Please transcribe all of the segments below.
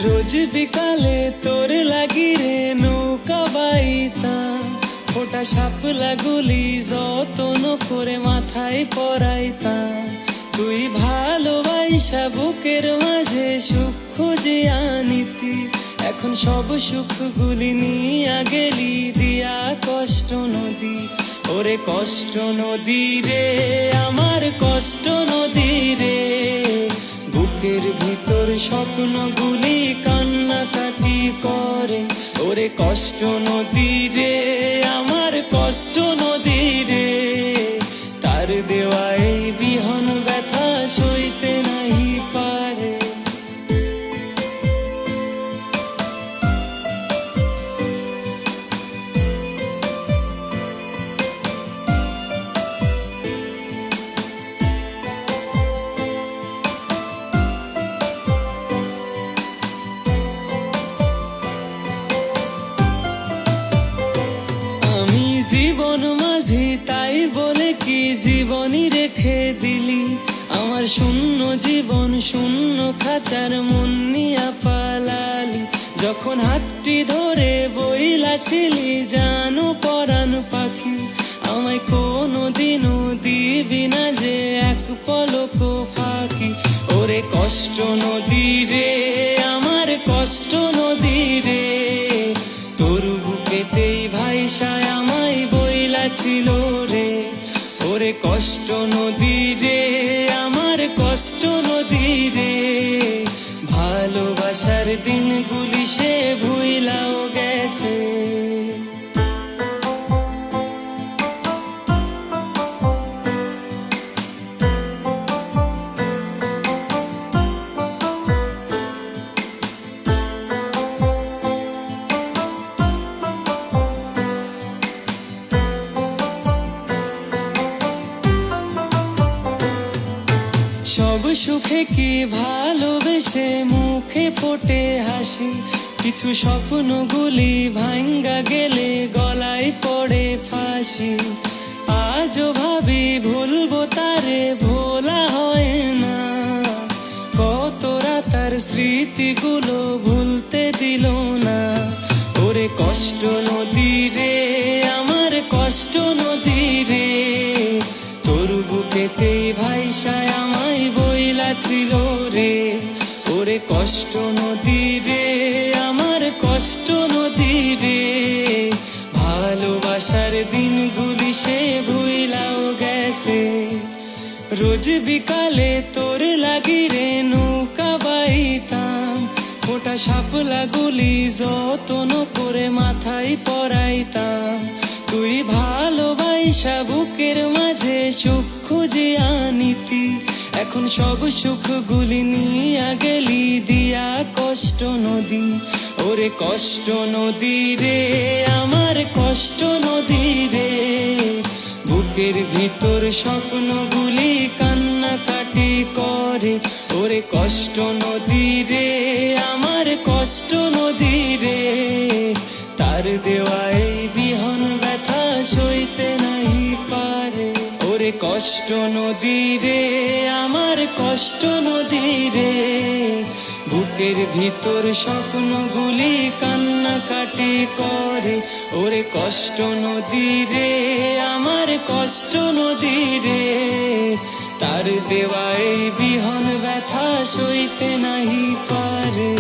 রোজ বিকালে তোর লাগি রে নৌকা বাইতাম, ফোটা শাপলা গুলি যতন করে মাথায় পরাইতাম। তুই ভালোবাসা বুকের মাঝে সুখ খুঁজে আনিতি, এখন সব সুখ গুলি নিয়া গেলি দিয়া কষ্ট নদী। ওরে কষ্ট নদী রে, আমার কষ্ট নদী রে, বুকের ভিতর স্বপ্নগুলি কান্নাকাটি করে। ওরে কষ্ট নদী রে, আমার কষ্ট নদী রে, তার দেওয়া এই বিহন ব্যথা সইতে নাহি পারে। জীবন মাঝি তাই বলে কি জীবনই রেখে দিলি, আমার শূন্য জীবন শূন্য খাঁচার মন নিয়া পালালি। যখন হাতটি ধরে বইলাছিলি জানো পরাণ পাখি, আমায় কোনো দিনও দিবি না যে এক পলক ফাঁকি। ওরে কষ্ট নদী রে, আমার কষ্ট নদী রে, তোর বুকেতেই ভাইসায় আমায় বইলাছিল রে। ওরে কষ্ট নদী রে, আমার কষ্ট নদী রে, ভালোবাসার দিনগুলি সে ভুইলাও গেছে। সব সুখে কি ভালোবেসে মুখে ফোটে হাসি, কিছু স্বপ্নগুলি ভাঙ্গা গেলে গলায় পড়ে ফাঁসি। আজও ভাবি ভুলবো তারে, ভোলা হয় না, কত রাতার স্মৃতিগুলো ভুলতে দিল না। ওরে কষ্ট নদী রে, আমার কষ্ট নদী রে, তোর বুকেতেই ভাইসায় আমায় বইলাছিল রে। ওরে কষ্ট নদী রে, আমার কষ্ট নদী রে, ভালোবাসার দিনগুলি সে ভুইলাও গেছে। রোজ বিকালে তোর লাগি রে নৌকা বাইতাম, ফোটা শাপলা গুলি যতন করে মাথায় পরাইতাম। তুই ভালোবাসা বুকের মাঝে সুখ খুঁজে আনিতি, এখন সব সুখ গুলি নিয়া গেলি দিয়া কষ্ট নদী। ওরে কষ্ট নদী রে, আমার কষ্ট নদী রে, বুকের ভিতর স্বপ্নগুলি কান্নাকাটি করে। ওরে কষ্ট নদী রে, আমার কষ্ট নদী রে, তার দেওয়া এই বিহন ব্যথা সইতে নাহি পারে। ওরে কষ্ট নদী রে, আমার কষ্ট নদী রে, বুকের ভিতর স্বপ্নগুলি কান্নাকাটি করে। ওরে কষ্ট নদী রে, আমার কষ্ট নদী রে, তার দেওয়া এই বিহন ব্যথা সইতে নাহি পারে।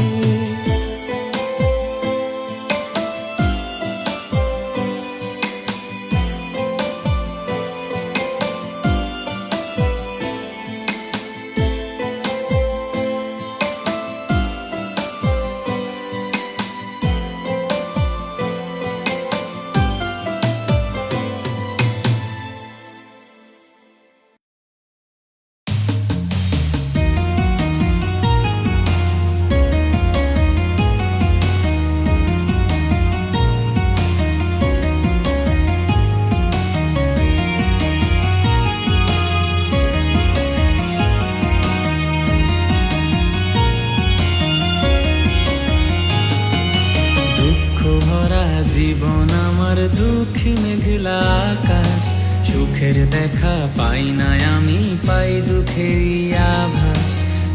জীবন আমার দুঃখী মেঘলা আকাশ, সুখের দেখা পাই না আমি, পাই দুঃখেরই আভাস।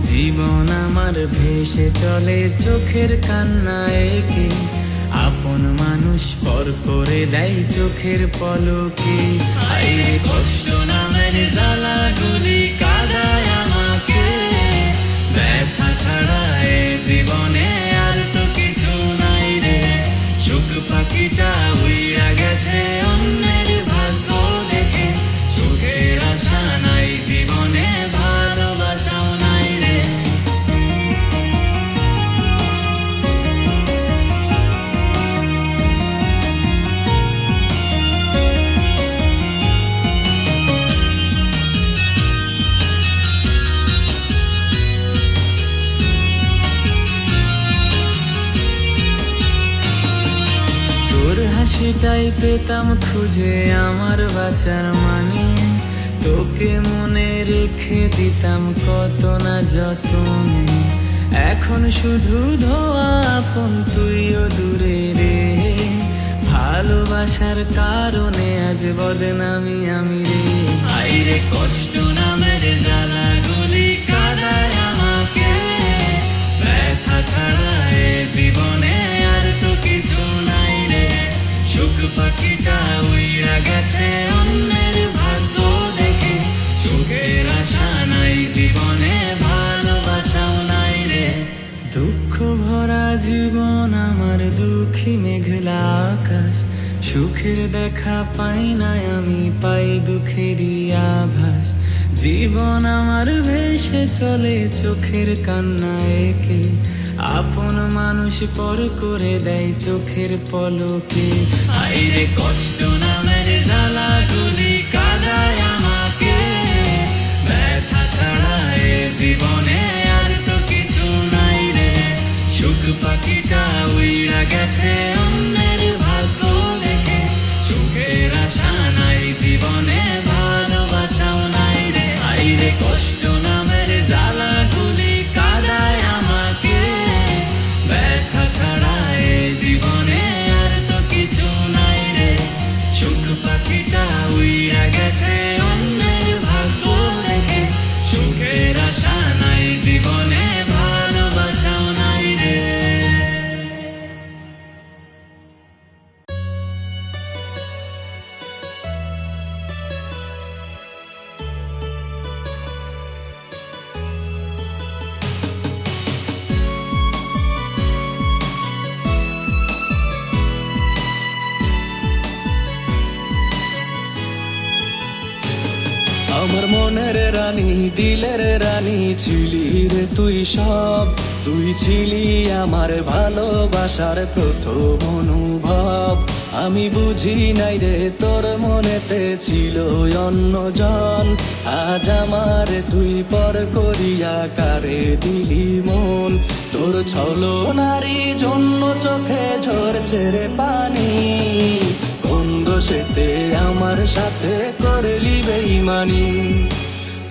জীবন আমার ভেসে চলে চোখের কান্না এঁকে, আপন মানুষ পর করে দেয় চোখের পলকে। হায়রে কষ্ট নামের জ্বালাগুলি কাঁদায় আমাকে, ব্যথা ছাড়া এ জীবনে আর তো কিছু নাই রে। সুখ পাখিটা উইড়া গেছে অন্যের ভাগ্য দেখে, সুখের আশা নাই জীবনে, ভালোবাসাও নাই রে। তোর হাসিটাই পেতাম খুঁজে আমার বাঁচার মানে, তোকে মনে রেখে দিতাম কত না যতনে। এখন শুধু ধোয়া আপন, তুইও দূরে রে। ভালোবাসার কারণে আজ বদনামি আমি রে। হায়রে কষ্ট নামের জ্বালাগুলি কাঁদায় আমাকে, ব্যথা ছাড়া এ জীবনে আর তো কিছু নাই রে। সুখ পাখিটা উইড়া গেছে অন্যের ভাগ্য দেখে, সুখের আশা নাই জীবনে, ভালোবাসাও নাই রে। দুঃখ ভরা জীবন আমার, দুঃখী মেঘলা আকাশ, সুখের দেখা পাই না আমি, পাই দুঃখেরই আভাস। জীবন আমার ভেসে চলে চোখের কান্না এঁকে, আপন মানুষ পর করে দেয় চোখের পলকে। হায়রে কষ্ট নামের জ্বালাগুলি কাঁদায় আমাকে, ব্যথা ছাড়া এ জীবনে আর তো কিছু নাই রে। সুখ পাখিটা উইড়া গেছে অন্যের ভাগ্য দেখে, সুখের আশা নাই জীবনে, ভালোবাসাও নাই রে। হায়রে কষ্ট নামের জ্বালাগুলি কাঁদায় আমাকে, ব্যথা ছাড়া এ জীবনে আর তো কিছু নাই রে। সুখ পাখিটা উইড়া গেছে অন্যের ভাগ্য দেখে, সুখের আশা নাই জীবনে, ভালোবাসাও নাই রে। আমার মনের রানী, দিলের রানী ছিলি রে তুই সব। তুই ছিলি আমার ভালোবাসার প্রথম অনুভব। আমি বুঝি নাই রে তোর মনেতে ছিল অন্যজন, আজ আমার তুই পর করিয়া কারে দিলি মন। তোর ছলনারী জন্য চোখে ঝরছে রে পানি, কোন দোষেতে আমার সাথে করলি বেইমানি।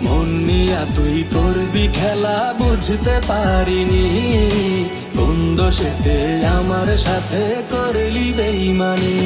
মন নিয়া তুই করবি খেলা বুঝতে পারিনি, কোন দোষেতে আমার সাথে করলি বেইমানি।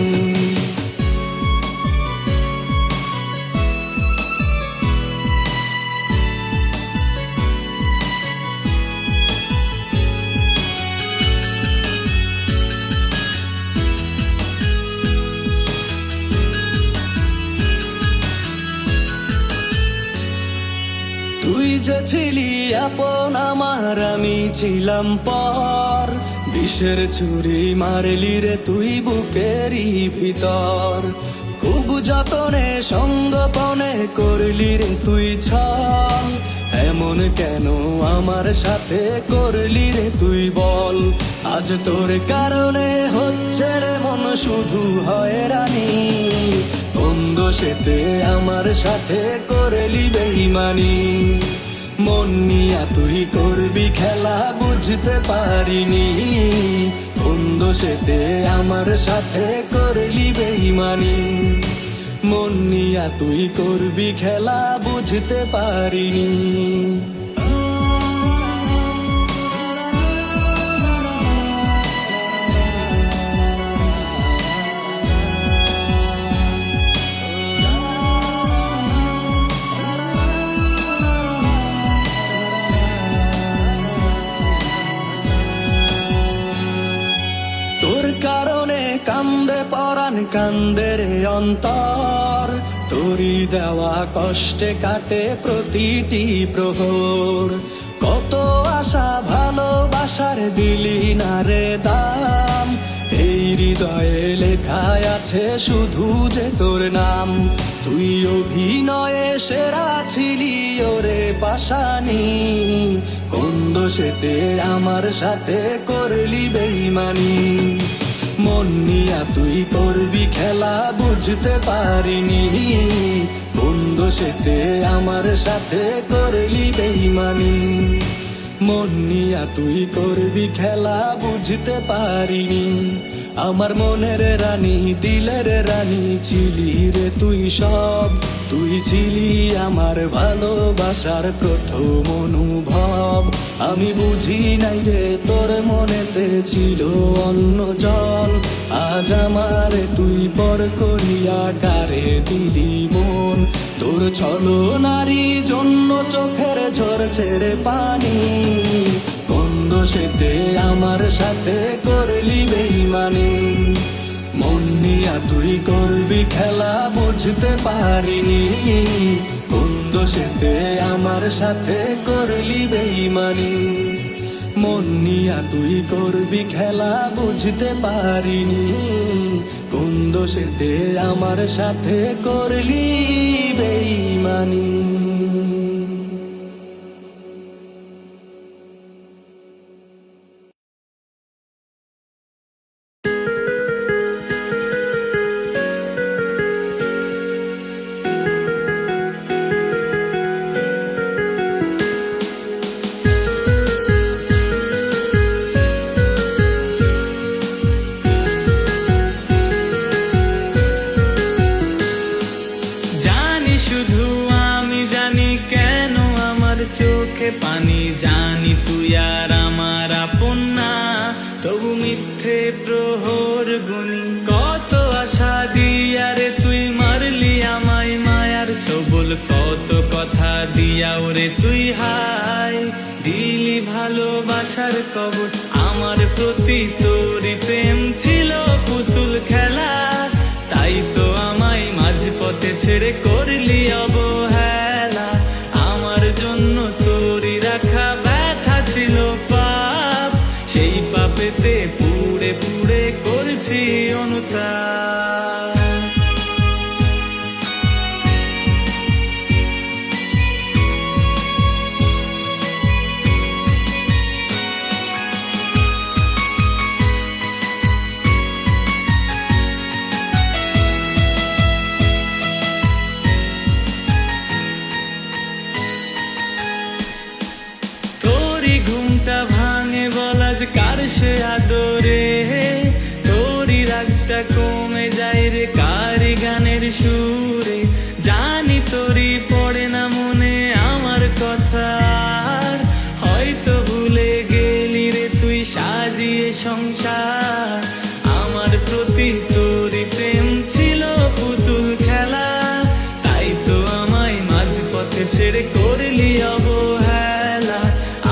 তুই যে ছিলি আপন আমার, আমি ছিলাম পর। বিষের ছুরি মারলি রে তুই বুকেরই ভিতর, খুব যতনে সঙ্গোপনে করলি রে তুই ছল। এমন কেন আমার সাথে করলি রে তুই বল, আজ তোর কারণে হচ্ছে রে মন শুধু হয়রানি। কোন দোষেতে আমার সাথে করলি বেইমানি, মন নিয়া তুই করবি খেলা বুঝতে পারিনি। কোন দোষেতে আমার সাথে করলি বেইমানি, মন নিয়া তুই করবি খেলা বুঝতে পারিনি। কান্দে রে অন্তর, তোরি দেওয়া কষ্টে কাটে প্রতিটি প্রহর। কত আশা ভালোবাসার দিলি না রে দাম, এই হৃদয়ে লেখায় আছে শুধু যে তোর নাম। তুই অভিনয়ে সেরা ছিলি ওরে পাশানি, কোন দোষেতে আমার সাথে করলি বেইমানি। মন নিয়া তুই করবি খেলা বুঝতে পারিনি, কোন দোষেতে আমার সাথে করলি বেইমানি। মন নিয়া তুই করবি খেলা বুঝতে পারিনি। আমার মনের রানী দিলের রানী ছিলি রে তুই সব, তুই ছিলি আমার ভালোবাসার প্রথম অনুভব। আমি বুঝি নাই রে তোর মনেতে ছিল অন্য জন, আজ আমার তুই পর করিয়া কারে দিলি মন। তোর ছলো নারী জন্য চোখের ঝরছে রে পানি, কোন দোষেতে আমার সাথে করলি বেইমানি। মন নিয়া তুই করবি খেলা বুঝতে পারিনি, কোন দোষেতে আমার সাথে করলি বেইমানি। মন নিয়া তুই করবি খেলা বুঝতে পারিনি, কোন দোষেতে আমার সাথে করলি বেইমানি। শুধু আমি জানি কেন আমার চোখে পানি, জানি তুই আর আমার আপন না, তবু মিথ্যে প্রহর গুনি। কত আশা দিয়া রে তুই মারলি আমায় মায়ার ছোবল, কত কথা দিয়া ওরে তুই হাই দিলি ভালোবাসার কবর। আমার প্রতি তোরই প্রেম ছিল পুতুল খেলা, তাই তো আমায় মাঝপথে ছেড়ে করলি অবহেলা। আমার জন্য তোরই রাখা ব্যথা ছিল পাপ, সেই পাপেতে পুড়ে পুড়ে করছি অনুতাপ। ঘুমটা ভাঙে বলা যে কার সে আদরে, তোরই রাগটা কমে যায় রে কার গানের সুরে। জানি তোরই পড়ে না মনে আমার কথা, হয়তো ভুলে গেলি রে তুই সাজিয়ে সংসার। আমার প্রতি তোরই প্রেম ছিল পুতুল খেলা, তাই তো আমায় মাঝপথে ছেড়ে করলি অবহেলা।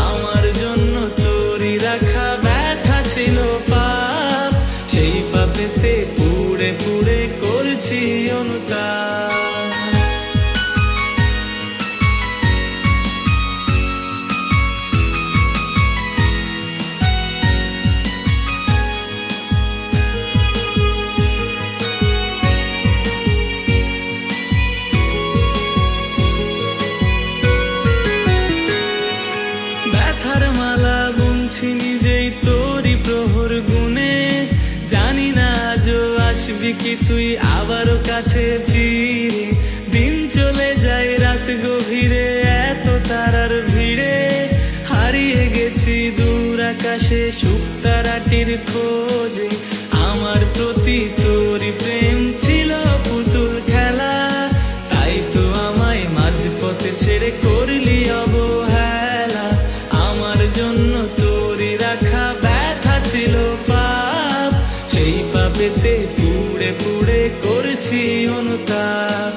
আমার জন্য তোরই রাখা ব্যথা ছিল পাপ, সেই পাপেতে পুড়ে পুড়ে করছি অনুতাপ। ব্যথার মালা বুনছি নিজেই তোরই প্রহর গুনে, জানি না আজও আসবি কি তুই আবারও কাছে ফিরে। দিন চলে যায় রাত গভীরে এত তারার ভিড়ে, হারিয়ে গেছি দূর আকাশে শুকতারাটির খোঁজে। আমার প্রতি তোরই প্রেম ছিল পুতুল খেলা, তাই তো আমায় মাঝপথে ছেড়ে করলি অবহেলা। আমার জন্য তোরই রাখা ব্যথা ছিল পাপ, সেই পাপেতে পুড়ে পুড়ে করছি অনুতাপ।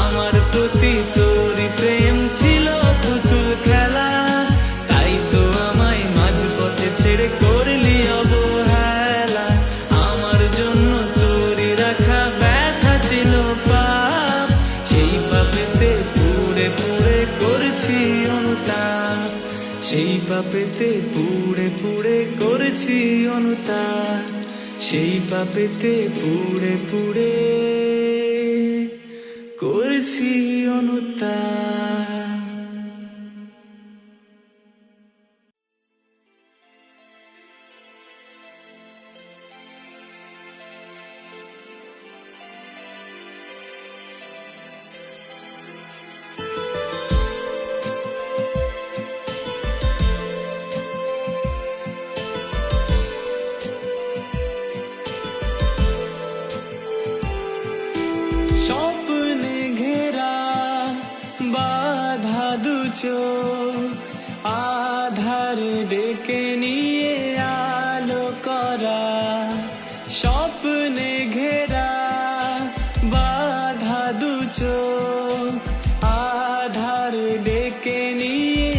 আমার প্রতি তোরই প্রেম ছিল পুতুল খেলা, তাই তো আমায় মাঝপথে ছেড়ে করলি অবহেলা। আমার জন্য তোরই রাখা করেছি অনুতাপ, সেই পাপেতে পুড়ে পুড়ে করেছি অনুতাপ, সেই পাপেতে পুড়ে পুড়ে করেছি অনুতাপ। স্বপ্নে ঘেরা বাধা দু চোখ, আধার ডেকে নিয়ে আলো করা। স্বপ্নে ঘেরা বাধা দু চোখ, আধার ডেকে নিয়ে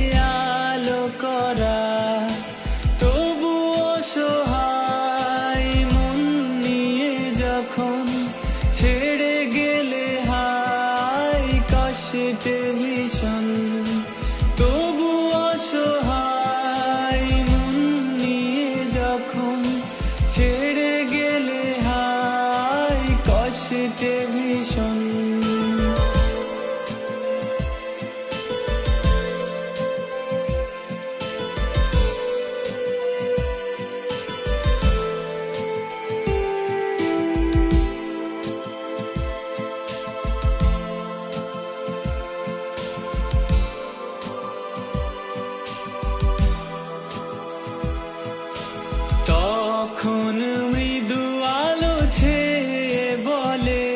আলো করা। তবুও সহায় মন নিয়ে যখন ছেড়ে গেলে হায় কষ্টে ভীষণ, তবু অসহায় মন নিয়ে যখন ছেড়ে গেলে হায় কষ্টে ভীষণ। তখন মৃদু আলো ছেয়ে বলে,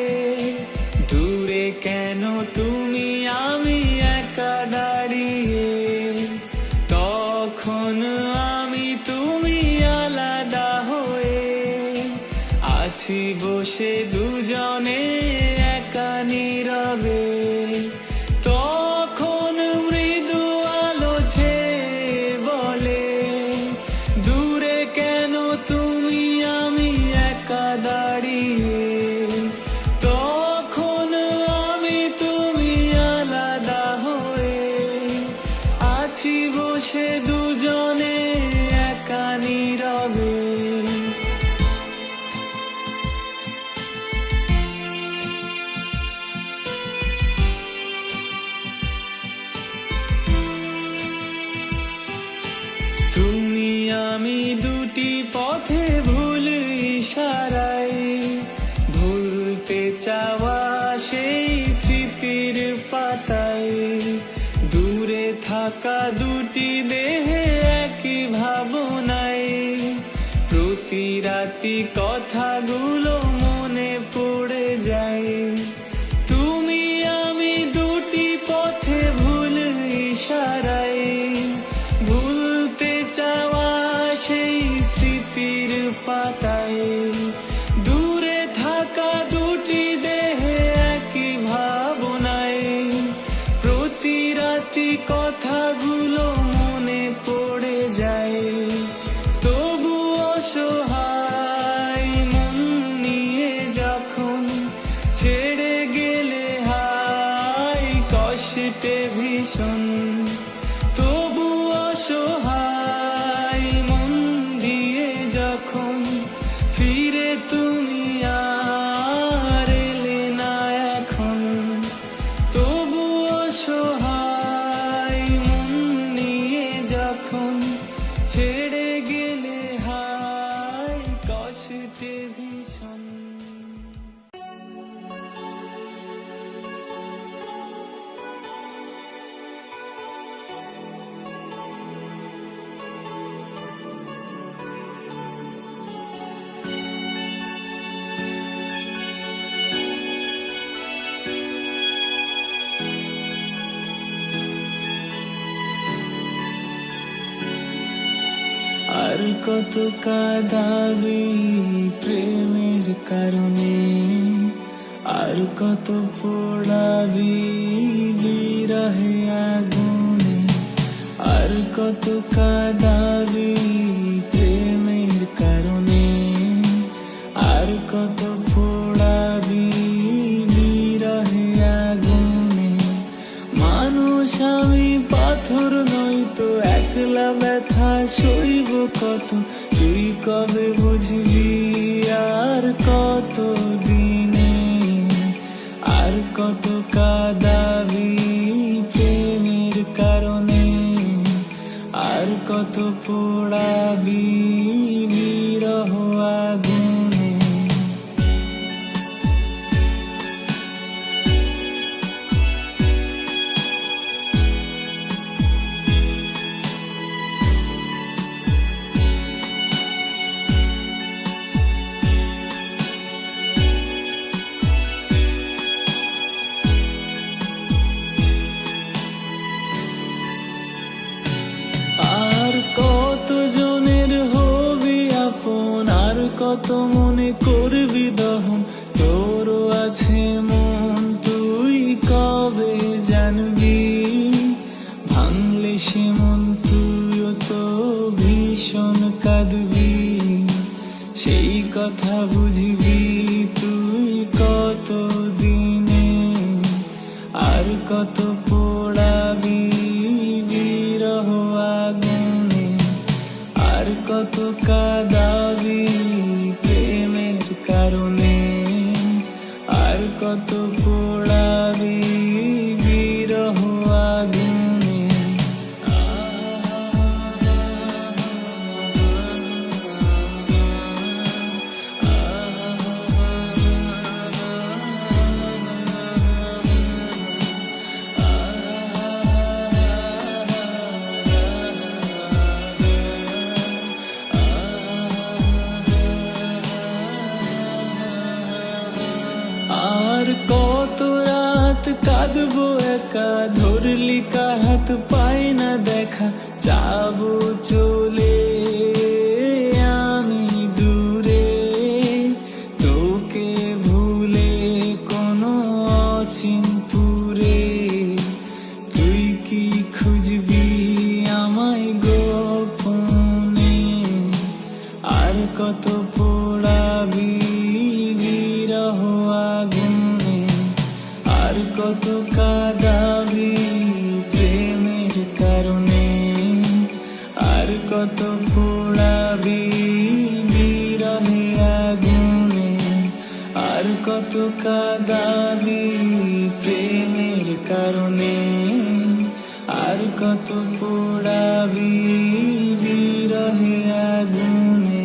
দূরে কেন তুমি আমি একা দাঁড়িয়ে। তখন আমি তুমি আলাদা হয়ে আছি বসে দুজনে একা নীরবে। তখন মৃদু আলো ছেয়ে বলে, দূরে কেন তুমি আমি একা দাঁড়িয়ে। তখন আমি তুমি আলাদা হয়ে আছি বসে দুজনে একা নীরবে। তুমি আমি দুটি পথে ভুল ইশারায়, ভুলতে চাওয়া সেই স্মৃতির পাতায়। দূরে থাকা দুটি দেহে একই ভাবনায়, প্রতি রাতি কথাগুলো মনে পড়ে যায়। তুমি আমি দুটি পথে ভুল ইশারায়, ভুলতে চাওয়া সেই স্মৃতির পাতায়। দূরে থাকা দুটি দেহে একই ভাবনায়, প্রতি রাতি কথাগুলো মনে পড়ে যায়। তবু অসহায় মন নিয়ে যখন ছেড়ে গেলে হায় কষ্টে ভীষণ, তবু অসহায় মন দিয়ে যখন ফিরে তুমি আর এলে না এখন। তবু অসহায় মন নিয়ে যখন ছেড়ে গেলে হায় কষ্টে ভীষণ। আর কত কাঁদাবি প্রেমের কারণে, আর কত পোড়াবি বিরহে আগুনে। আর কত কাঁদাবি প্রেমের কারণে, আর কত পোড়াবি বিরহে আগুনে। মানুষ মানুষ আমি পাথর নই তো, একলা ব্যথা সইব কত, তুই কবে বুঝবি আর কত দিনে, আর কত কাঁদাবি প্রেমের কারণে, আর কত পোড়াবি বিরহ আগুনে। আর কত জনের হবি আপন, আর কত মনে করবি দহন, তোরও আছে মন তুই কবে জানবি, ভাঙলে সে মন তুইও তো ভীষণ কাঁদবি, সেই কথা বুঝবি তুই কত দিনে, আর কত পোড়াবি বিরহ আগুনে, আর কত কাঁদাবি প্রেমের কারণে, আর কত পোড়াবি বিরহ আগুনে। আর কত রাত কাঁদবো একা, ধরলি কার হাত পাই না দেখা, যাবো চলে আমি দূরে, তোকে ভুলে কোনো অচিনপুরে, তুই কি খুঁজবি আমায় গোপনে, আর কত পোড়াবি বিরহ আগুনে, আর কত কাঁদাবি প্রেমের কারণে, আর কত পোড়াবি বিরহে আগুনে, আর কত কাঁদাবি প্রেমের কারণে, আর কত পোড়াবি বিরহে আগুনে।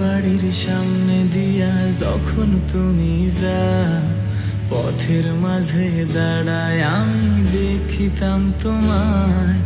বাড়ির সামনে দিয়া যখন তুমি যাও, পথের মাঝে দাঁড়ায় আমি দেখিতাম তোমায়,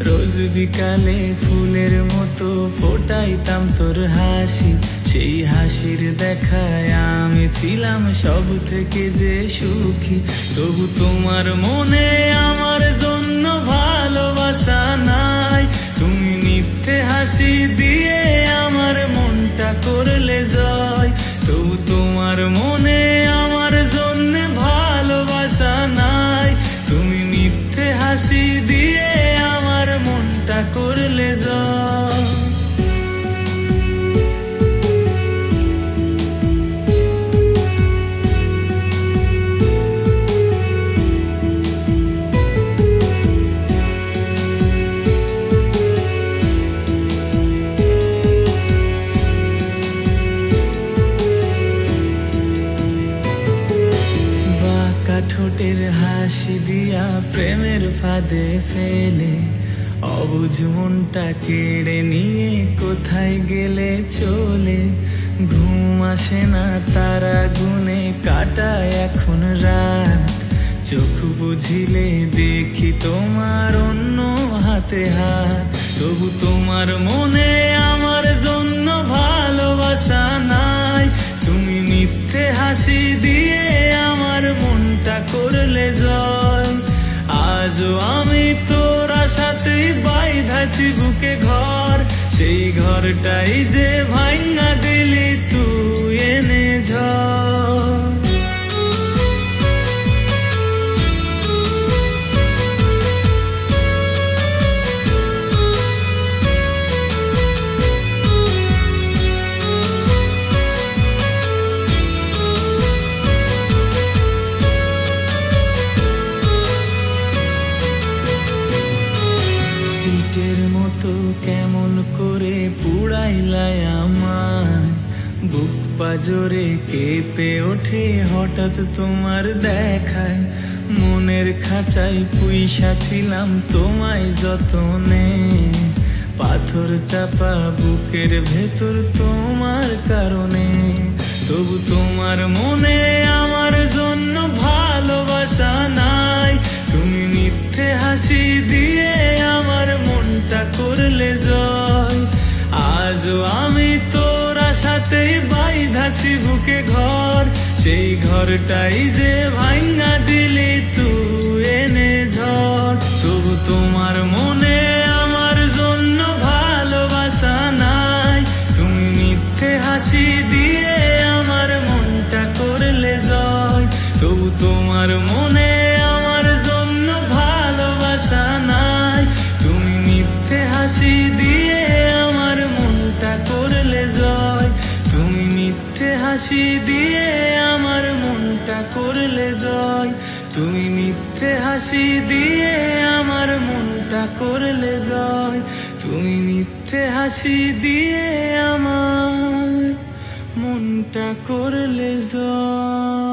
রোজ বিকালে ফুলের মতো ফোটাইতাম তোর হাসি, সেই হাসির দেখায় আমি ছিলাম সব থেকে যে সুখী, তবু তোমার মনে আমার জন্য ভালোবাসা নাই, তুমি মিথ্যে হাসি দিয়ে আমার মনটা করলে জয়, তবু তোমার মনে আমার জন্য ভালোবাসা নাই, তুমি মিথ্যে হাসি দিয়ে আমার মনটা করলে জয়। ঠোঁটের হাসি দিয়া প্রেমের ফাঁদে ফেলে, অবুঝ মনটা কেড়ে নিয়ে কোথায় গেলে চলে, ঘুম আসে না তারা গুনে কাটায় এখন রাত, চোখ বুঝিলে দেখি তোমার অন্য হাতে হাত, তবু তোমার মনে আমার জন্য ভালোবাসা নাই, তুমি মিথ্যে হাসি দিয়ে আমার মনটা করলে জয়। আজও আমি তোর আশাতেই বাইধা বাইধাছি বুকে ঘর, সেই ঘরটাই যে ভাঙা দিলি তুই এনে ঝড়। ইটের মতো কেমন করে পুড়াইলাই আমায়, বুক পাজরে কেঁপে ওঠে হঠাৎ তোমার দেখায়। মনের খাঁচায় পুইসা ছিলাম তোমায় যতনে, পাথর চাপা বুকের ভেতর তোমার কারণে। তবু তোমার মনে আমার জন্য ভালোবাসা নাই, তুমি মিথ্যে হাসি দিয়ে আমার মনটা করলে জয়। আজও আমি তোর আশাতেই বাইধাছি বুকে ঘর, সেই ঘরটাই যে ভাঙা দিলি তুই এনে ঝড়। তবু তোমার মনে আমার জন্য ভালোবাসা নাই, তুমি মিথ্যে হাসি দিয়ে আমার মনটা করলে জয়। তবু তোমার মনে আমার জন্য ভালোবাসা নাই, তুমি মিথ্যে হাসি দিয়ে আমার মনটা করলে জয়। তুমি মিথ্যে হাসি দিয়ে আমার মনটা করলে জয়। তুমি মিথ্যে হাসি দিয়ে আমার মনটা করলে জয়। তুমি মিথ্যে হাসি দিয়ে আমার মনটা করলে জয়।